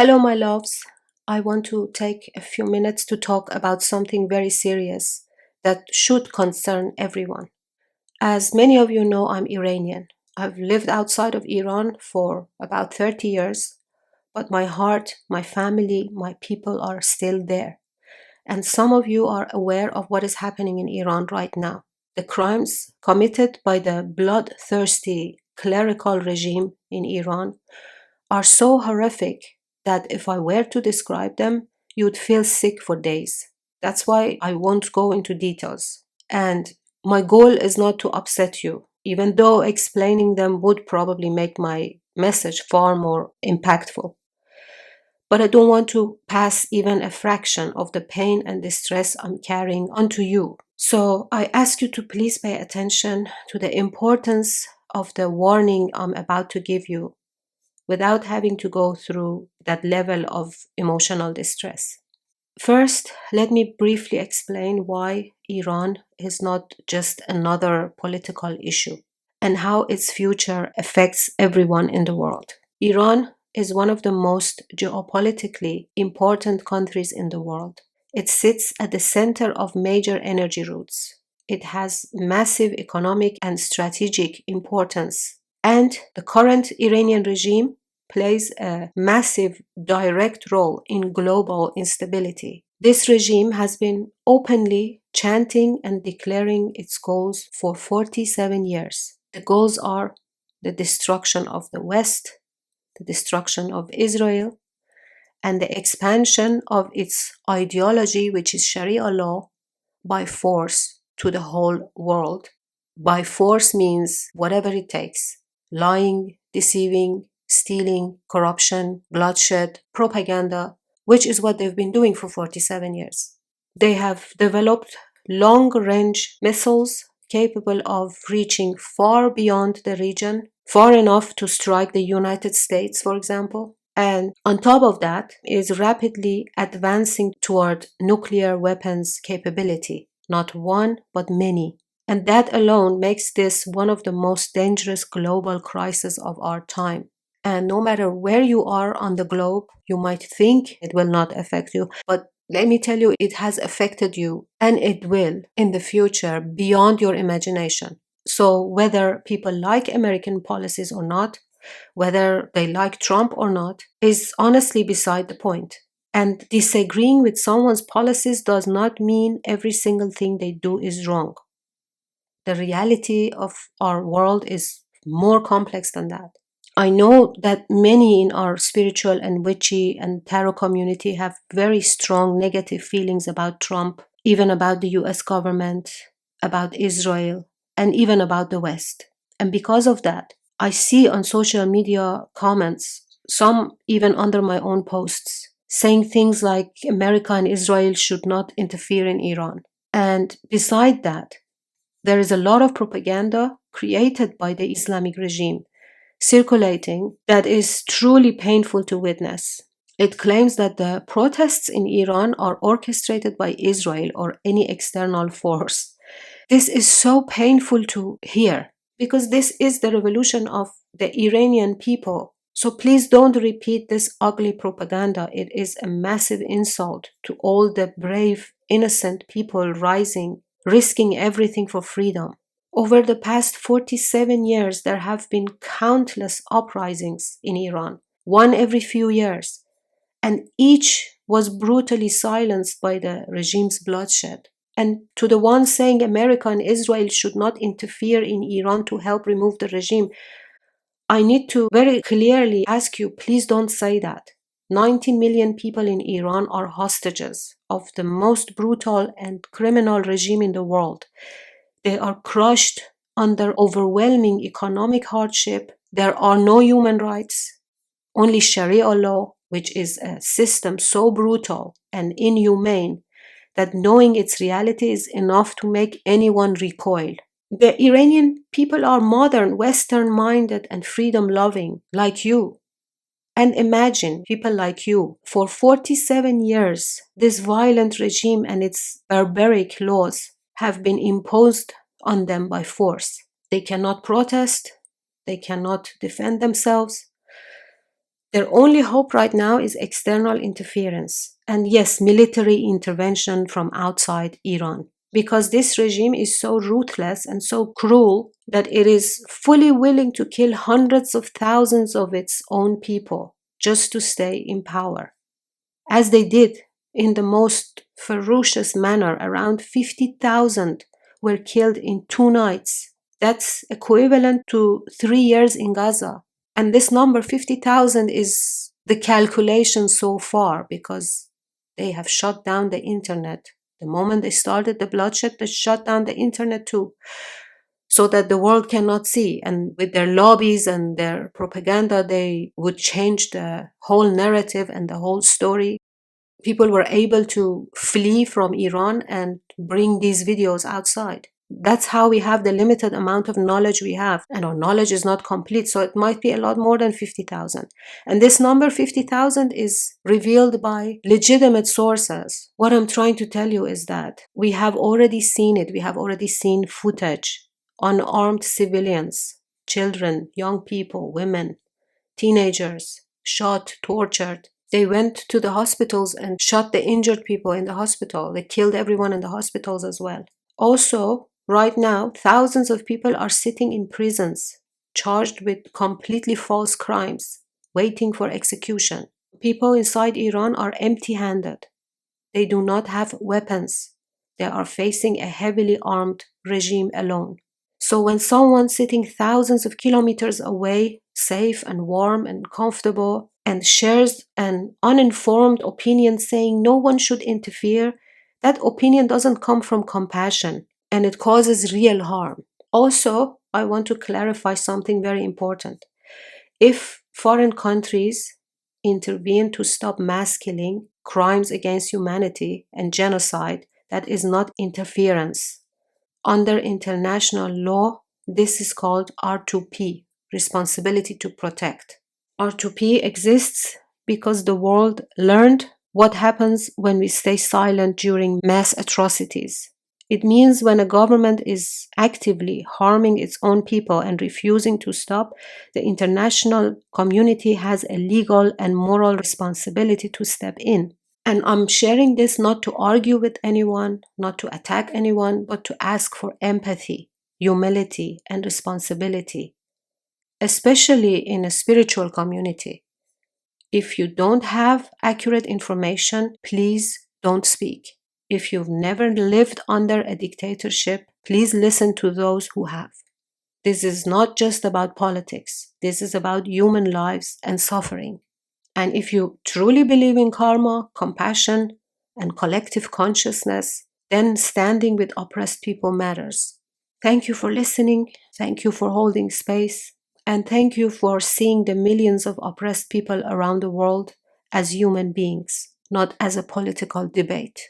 Hello, my loves. I want to take a few minutes to talk about something very serious that should concern everyone. As many of you know, I'm Iranian. I've lived outside of Iran for about 30 years, but my heart, my family, my people are still there. And some of you are aware of what is happening in Iran right now. The crimes committed by the bloodthirsty clerical regime in Iran are so horrific that if I were to describe them, you'd feel sick for days. That's why I won't go into details. And my goal is not to upset you, even though explaining them would probably make my message far more impactful. But I don't want to pass even a fraction of the pain and distress I'm carrying onto you. So I ask you to please pay attention to the importance of the warning I'm about to give you without having to go through that level of emotional distress. First, let me briefly explain why Iran is not just another political issue and how its future affects everyone in the world. Iran is one of the most geopolitically important countries in the world. It sits at the center of major energy routes. It has massive economic and strategic importance. And the current Iranian regime plays a massive direct role in global instability. This regime has been openly chanting and declaring its goals for 47 years. The goals are the destruction of the West, the destruction of Israel, and the expansion of its ideology, which is Sharia law, by force to the whole world. By force means whatever it takes: lying, deceiving, stealing, corruption, bloodshed, propaganda, which is what they've been doing for 47 years. They have developed long range missiles capable of reaching far beyond the region, far enough to strike the United States, for example. And on top of that, is rapidly advancing toward nuclear weapons capability. Not one, but many. And that alone makes this one of the most dangerous global crises of our time. And no matter where you are on the globe, you might think it will not affect you, but let me tell you, it has affected you and it will in the future beyond your imagination. So, whether people like American policies or not, whether they like Trump or not, is honestly beside the point. And disagreeing with someone's policies does not mean every single thing they do is wrong. The reality of our world is more complex than that. I know that many in our spiritual and witchy and tarot community have very strong negative feelings about Trump, even about the US government, about Israel, and even about the West. And because of that, I see on social media comments, some even under my own posts, saying things like America and Israel should not interfere in Iran. And beside that, there is a lot of propaganda created by the Islamic regime circulating that is truly painful to witness. It claims that the protests in Iran are orchestrated by Israel or any external force. This is so painful to hear because this is the revolution of the Iranian people. So please don't repeat this ugly propaganda. It is a massive insult to all the brave, innocent people rising, risking everything for freedom. Over the past 47 years, there have been countless uprisings in Iran, one every few years, and each was brutally silenced by the regime's bloodshed. And to the ones saying America and Israel should not interfere in Iran to help remove the regime, I need to very clearly ask you, please don't say that. 90 million people in Iran are hostages of the most brutal and criminal regime in the world. They are crushed under overwhelming economic hardship. There are no human rights, only Sharia law, which is a system so brutal and inhumane that knowing its reality is enough to make anyone recoil. The Iranian people are modern, Western minded, and freedom loving, like you. And imagine people like you. For 47 years, this violent regime and its barbaric laws have been imposed on them by force. They cannot protest, they cannot defend themselves. Their only hope right now is external interference. And yes, military intervention from outside Iran. Because this regime is so ruthless and so cruel that it is fully willing to kill hundreds of thousands of its own people just to stay in power. As they did in the most ferocious manner, around 50,000 were killed in 2 nights. That's equivalent to 3 years in Gaza. And this number, 50,000, is the calculation so far because they have shut down the internet. The moment they started the bloodshed, they shut down the internet too, so that the world cannot see. And with their lobbies and their propaganda, they would change the whole narrative and the whole story. People were able to flee from Iran and bring these videos outside. That's how we have the limited amount of knowledge we have. And our knowledge is not complete, so it might be a lot more than 50,000. And this number, 50,000, is revealed by legitimate sources. What I'm trying to tell you is that we have already seen it. We have already seen footage. Unarmed civilians, children, young people, women, teenagers, shot, tortured. They went to the hospitals and shot the injured people in the hospital. They killed everyone in the hospitals as well. Also, right now, thousands of people are sitting in prisons, charged with completely false crimes, waiting for execution. People inside Iran are empty handed. They do not have weapons. They are facing a heavily armed regime alone. So when someone sitting thousands of kilometers away, safe and warm and comfortable, and shares an uninformed opinion saying no one should interfere, that opinion doesn't come from compassion and it causes real harm. Also, I want to clarify something very important. If foreign countries intervene to stop mass killing, crimes against humanity, and genocide, that is not interference. Under international law, this is called R2P, responsibility to protect. R2P exists because the world learned what happens when we stay silent during mass atrocities. It means when a government is actively harming its own people and refusing to stop, the international community has a legal and moral responsibility to step in. And I'm sharing this not to argue with anyone, not to attack anyone, but to ask for empathy, humility, and responsibility, especially in a spiritual community. If you don't have accurate information, please don't speak. If you've never lived under a dictatorship, please listen to those who have. This is not just about politics. This is about human lives and suffering. And if you truly believe in karma, compassion, and collective consciousness, then standing with oppressed people matters. Thank you for listening. Thank you for holding space. And thank you for seeing the millions of oppressed people around the world as human beings, not as a political debate.